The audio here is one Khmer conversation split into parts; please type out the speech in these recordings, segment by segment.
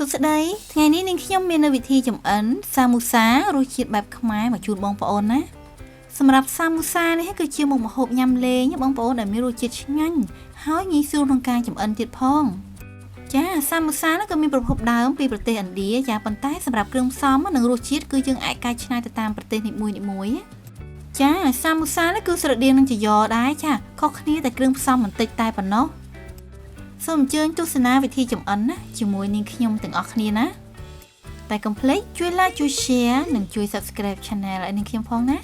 សុខស្ដីថ្ងៃនេះនាងខ្ញុំមាននៅវិធីចម្អិនសាមូសារសជាតិបែបខ្មែរមកជូនបងប្អូនណាសម្រាប់សាមូសានេះគឺជាមុខម្ហូបញ៉ាំលេងបងប្អូនដែលមានរសជាតិឆ្ងាញ់ហើយងាយស្រួលក្នុងការចម្អិនទៀតផងចាសាមូសានេះក៏មានប្រភពដើមពីប្រទេសឥណ្ឌាចាប៉ុន្តែសម្រាប់គ្រឿងផ្សំនិងរសជាតិគឺយើងអាចកែច្នៃទៅតាមប្រទេសនីមួយៗចាសាមូសានេះគឺស្រដៀងនឹងជីយ៉ដែរចាខុសគ្នាតែគ្រឿងផ្សំបន្តិចតែប៉ុណ្ណោះសូមអញ្ជើញទស្សនាវិធីចម្អិនណាជាមួយនាងខ្ញុំទាំងអស់គ្នាណាតែកុំភ្លេចជួយ like ជួយ share និងជួយ subscribe channel ឲ្យនាងខ្ញុំផងណា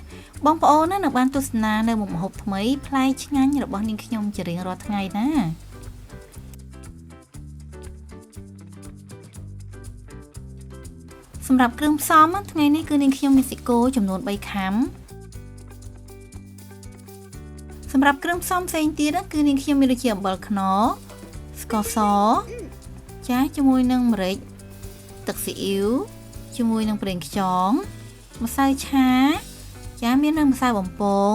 បងប្អូនណានឹងបានទស្សនានៅមុខម្ហូបថ្មីប្លែកឆ្ងាញ់របស់នាងខ្ញុំជារៀងរាល់ថ្ងៃណាសម្រាប់គ្រឿងផ្សំថ្ងៃនេះគឺនាងខ្ញុំមានសាច់គោចំនួន3ខាំសម្រាប់គ្រឿងផ្សំផ្សេងទៀតគឺនាងខ្ញុំមានដូចជាអំបិលខ្នុរស្ករសចាជាមួយនឹងម្រេចទឹកស៊ីអ៊ីវជាមួយនឹងប្រេងខ្យងម្សៅឆាចាមាននៅម្សៅបំពង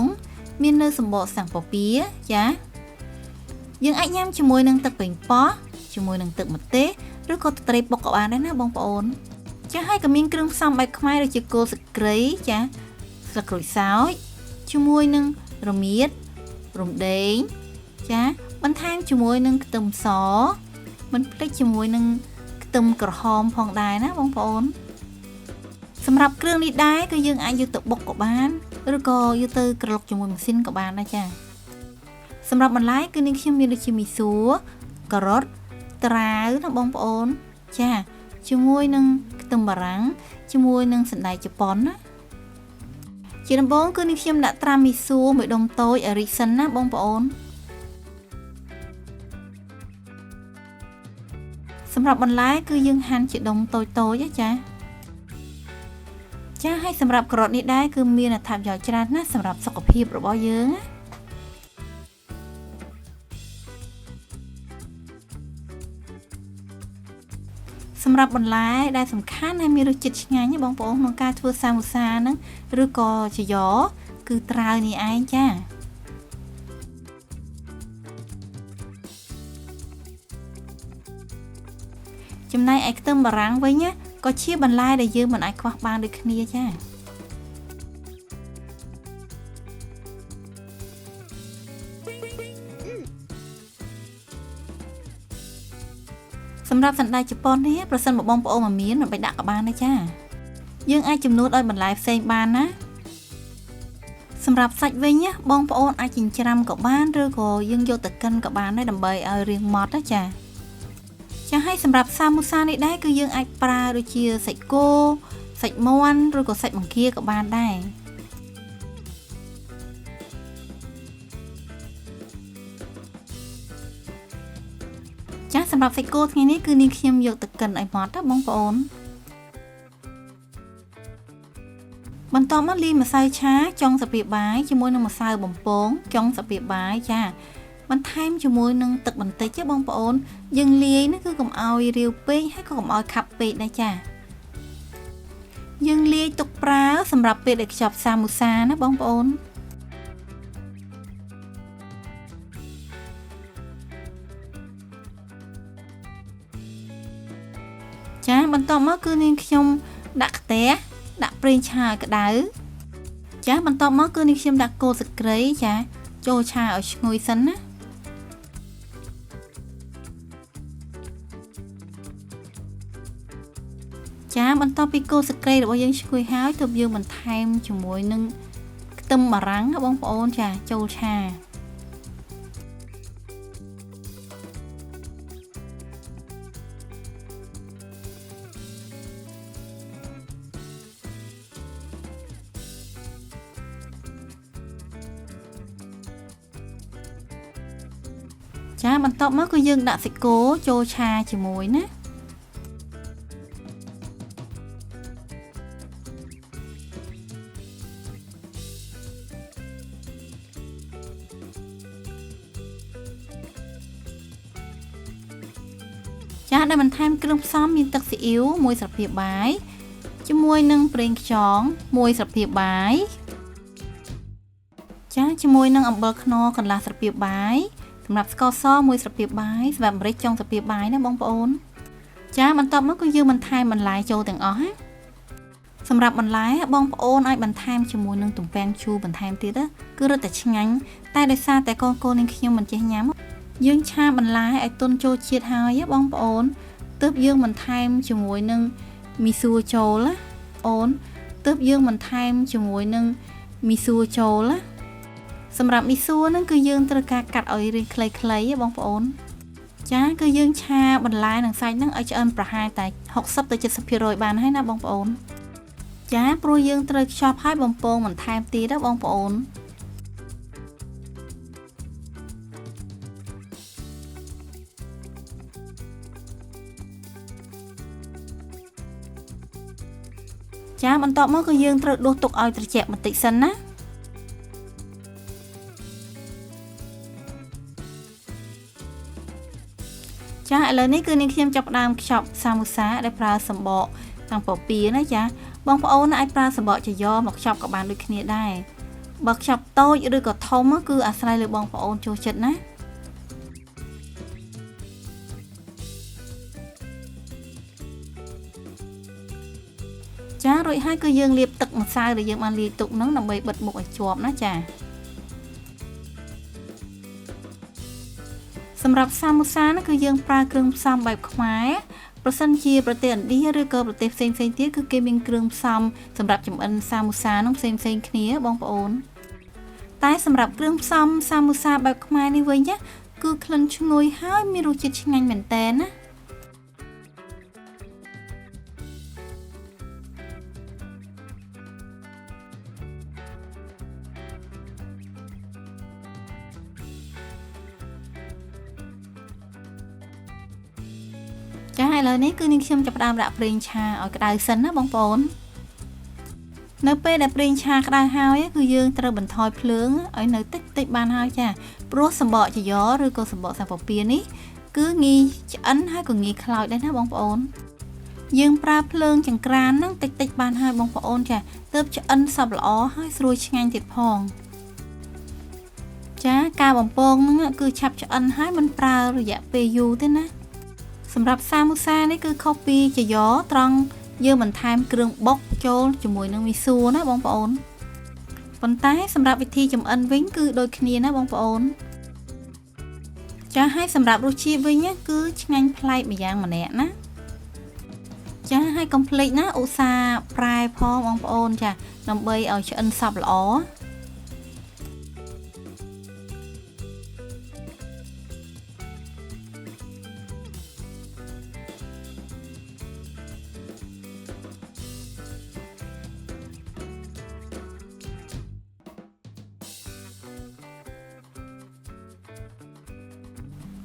មាននៅសម្បកសាំងពពាចាយើងអាចញ៉ាំជាមួយនឹងទឹកប៉េងប៉ោះជាមួយនឹងទឹកម្ទេសឬក៏ទឹកត្រីបុកក៏បានដែរណាបងប្អូនចាហើយក៏មានគ្រឿងផ្សំបែបខ្មែរដូចជាគល់ស្លឹកគ្រៃចាស្លឹកក្រូចសើចជាមួយនឹងរមៀតរំដេងចាបន្ថែមជាមួយនឹងខ្ទឹមសមិនភ្លេចជាមួយនឹងខ្ទឹមក្រហមផងដែរណាបងប្អូនសម្រាប់គ្រឿងនេះដែរគឺយើងអាចយកទៅបុកក៏បានឬក៏យកទៅក្រឡុកជាមួយម៉ាស៊ីនក៏បានដែរចាសម្រាប់បន្លែគឺនាងខ្ញុំមានដូចជាមីសួរការ៉ុតត្រាវណាបងប្អូនចាជាមួយនឹងខ្ទឹមបារាំងជាមួយនឹងសណ្តែកជប៉ុនណាជាដំបូងគឺនាងខ្ញុំដាក់ត្រាំមីសួរមួយដុំតូចឲ្យរីកសិនណាបងប្អូនសម្រាប់បន្លែគឺយើងហាន់ជាដុំតូចៗចាហើយសម្រាប់ការ៉ុតនេះដែរគឺមានអត្ថប្រយោជន៍ច្រើនណាស់សម្រាប់សុខភាពរបស់យើងសម្រាប់បន្លែដែលសំខាន់ហើយមានរសជាតិឆ្ងាញ់បងប្អូនក្នុងការធ្វើសាមូសាហ្នឹងឬក៏ជីយ៉គឺត្រាវនេះឯងចាចំណែកឯខ្ទឹមបារាំងវិញណាក៏ជាបន្លែដែលយើងមិនអាចខ្វះបានដូចគ្នាចាសម្រាប់សណ្តែកជប៉ុននេះប្រសិនបើបងប្អូនមិនមានមិនបាច់ដាក់ក៏បានដែរចាយើងអាចចំនួនឲ្យបន្លែផ្សេងបានណាសម្រាប់សាច់វិញណាបងប្អូនអាចចិញ្ច្រាំក៏បានឬក៏យើងយកទៅកិនក៏បានដែរដើម្បីឲ្យរាងម៉ត់ណាចាហើយសម្រាប់សាមូសានេះដែរគឺយើងអាចប្រើដូចជាសាច់គោសាច់មាន់ឬក៏សាច់បង្គាក៏បានដែរចាសម្រាប់សាច់គោថ្ងៃនេះគឺនាងខ្ញុំយកទៅកិនឲ្យម៉ត់ណាបងប្អូនបន្ទាប់មកលាយម្សៅឆាចុងស្លាបព្រាបាយជាមួយនឹងម្សៅបំពងចុងស្លាបព្រាបាយចាបន្ថែមជាមួយនឹងទឹកបន្តិចទេបងប្អូនយើងលាយនេះគឺកុំឲ្យរាវពេកហើយក៏កុំឲ្យខាប់ពេកដែរចាយើងលាយទុកប្រើសម្រាប់ពេលដែលខ្ចប់សាមូសាណាបងប្អូនចាបន្ទាប់មកគឺនាងខ្ញុំដាក់ខ្ទះដាក់ប្រេងឆាឲ្យក្តៅចាបន្ទាប់មកគឺនាងខ្ញុំដាក់គល់ស្លឹកគ្រៃចាចូលឆាឲ្យឈ្ងុយសិនណាចាបន្ទាប់ពីគល់ស្លឹកគ្រៃរបស់យើងឈ្ងុយហើយទើបយើងបន្ថែមជាមួយនឹងខ្ទឹមបារាំងណាបងប្អូនចាចូលឆាចាបន្ទាប់មកគឺយើងដាក់សាច់គោចូលឆាជាមួយណាចាដែលបន្ថែមគ្រឿងផ្សំមានទឹកស៊ីអ៊ីវ1ស្លាបព្រាបាយជាមួយនឹងប្រេងខ្យង1ស្លាបព្រាបាយចាជាមួយនឹងអំបិលខ្នុរកន្លះស្លាបព្រាបាយសម្រាប់ស្ករស1ស្លាបព្រាបាយសម្រាប់ម្រេចចុងស្លាបព្រាបាយណាបងប្អូន ចាបន្ទាប់មកគឺយើងបន្ថែមបន្លែចូលទាំងអស់ណាសម្រាប់បន្លែបងប្អូនអាចបន្ថែមជាមួយនឹងទំពាំងជូរបន្ថែមទៀតគឺរឹតតែឆ្ងាញ់តែដោយសារតែកូននាងខ្ញុំមិនចេះញ៉ាំយើងឆាបន្លែឲ្យទន់ចូលជាតិហើយបងប្អូនទើបយើងបន្ថែមជាមួយនឹងមីសួរចូលណាអូនទើបយើងបន្ថែមជាមួយនឹងមីសួរចូលណាសម្រាប់មីសួរហ្នឹងគឺយើងត្រូវការកាត់ឲ្យរាងខ្លីៗបងប្អូនចាគឺយើងឆាបន្លែនិងសាច់ហ្នឹងឲ្យឆ្អិនប្រហែលតែ60ទៅ 70% បានហើយណាបងប្អូនចាព្រោះយើងត្រូវខ្ចប់ឲ្យបំពងបន្ថែមទៀតណាបងប្អូនចាបន្ទាប់មកគឺយើងត្រូវដួសទុកឲ្យត្រជាក់បន្តិចសិនណាចាឥឡូវនេះគឺនាងខ្ញុំចាប់ផ្ដើមខ្ចប់សាមូសាដែលប្រើសម្បកតាំងពពាណាចាបងប្អូនអាចប្រើសម្បកចាយ៉មកខ្ចប់ក៏បានដូចគ្នាដែរបើខ្ចប់តូចឬក៏ធំគឺអាស្រ័យលើបងប្អូនចូលចិត្តណាចារួចហើយគឺយើងលាបទឹកម្សៅដែលយើងបានលាយទុកហ្នឹងដើម្បីបិទមុខឲ្យជាប់ណាចាសម្រាប់សាមូសាគឺយើងប្រើគ្រឿងផ្សំបែបខ្មែរប្រសិនជាប្រទេសឥណ្ឌាឬក៏ប្រទេសផ្សេងៗទៀតគឺគេមានគ្រឿងផ្សំសម្រាប់ចម្អិនសាមូសានោះផ្សេងៗគ្នាបងប្អូនតែសម្រាប់គ្រឿងផ្សំសាមូសាបែបខ្មែរនេះវិញណាគឺក្លិនឈ្ងុយហើយមានរសជាតិឆ្ងាញ់មែនតើណាចាឥឡូវនេះគឺនាងខ្ញុំចាប់ផ្ដើមដាក់ប្រេងឆាឲ្យក្តៅសិនណាបងប្អូននៅពេលដែលប្រេងឆាក្តៅហើយគឺយើងត្រូវបន្ថយភ្លើងឲ្យនៅតិចបានហើយចាព្រោះសម្បកចាយ៉ឬក៏សម្បកសាពពានេះគឺងាយឆ្អិនហើយក៏ងាយខ្លោចដែរណាបងប្អូនយើងប្រើភ្លើងចង្ក្រានហ្នឹងតិចបានហើយបងប្អូនចាទើបឆ្អិនសព្វល្អហើយស្រួយឆ្ងាញ់ទៀតផងចាការបំពងហ្នឹងគឺឆាប់ឆ្អិនហើយមិនប្រើរយៈពេលយូរទេណាសម្រាប់សាមូសានេះគឺខុសពីចាយ៉ត្រង់យើងបន្ថែមគ្រឿងបុកចូលជាមួយនឹងមីសួរណាបងប្អូនប៉ុន្តែសម្រាប់វិធីចម្អិនវិញគឺដូចគ្នាណាបងប្អូនចាហើយសម្រាប់រសជាតិវិញគឺឆ្ងាញ់ប្លែកម្យ៉ាងម្នាក់ណាចាហើយកុំភ្លេចណាឧស្សាហ៍ប្រែផងបងប្អូនចាដើម្បីឲ្យឆ្អិនសព្វល្អ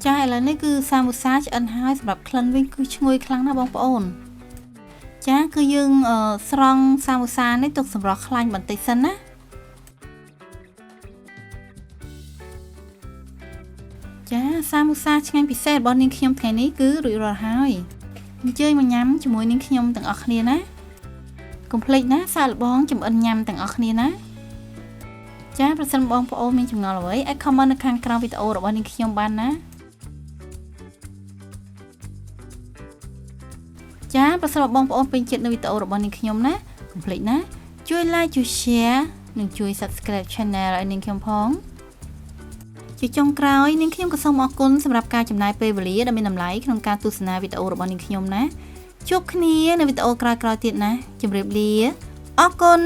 ចាឥឡូវនេះគឺសាមូសាឆ្អិនហើយសម្រាប់ក្លិនវិញគឺឈ្ងុយខ្លាំងណាស់បងប្អូនចាគឺយើងស្រង់សាមូសានេះទុកសម្រាប់ខ្លាញ់បន្តិចសិនណាចាសាមូសាឆ្ងាញ់ពិសេសរបស់នាងខ្ញុំថ្ងៃនេះគឺរួចរាល់ហើយអញ្ជើញមកញ៉ាំជាមួយនាងខ្ញុំទាំងអស់គ្នាណាកុំភ្លេចណាសាកល្បងចម្អិនញ៉ាំទាំងអស់គ្នាណាចាប្រសិនបងប្អូនមានចម្ងល់អ្វីអាច comment នៅខាងក្រោមវីដេអូរបស់នាងខ្ញុំបានណាចាប្រសិនបើបងប្អូនពេញចិត្តនៅវីដេអូរបស់នាងខ្ញុំណាកុំភ្លេចណាជួយ like ជួយ share និងជួយ subscribe channel ឲ្យនាងខ្ញុំផងជាចុងក្រោយនាងខ្ញុំក៏សូមអរគុណសម្រាប់ការចំណាយពេលវេលាដ៏មានតម្លៃក្នុងការទស្សនាវីដេអូរបស់នាងខ្ញុំណាជួបគ្នានៅវីដេអូក្រោយៗទៀតណាជម្រាបលាអរគុណ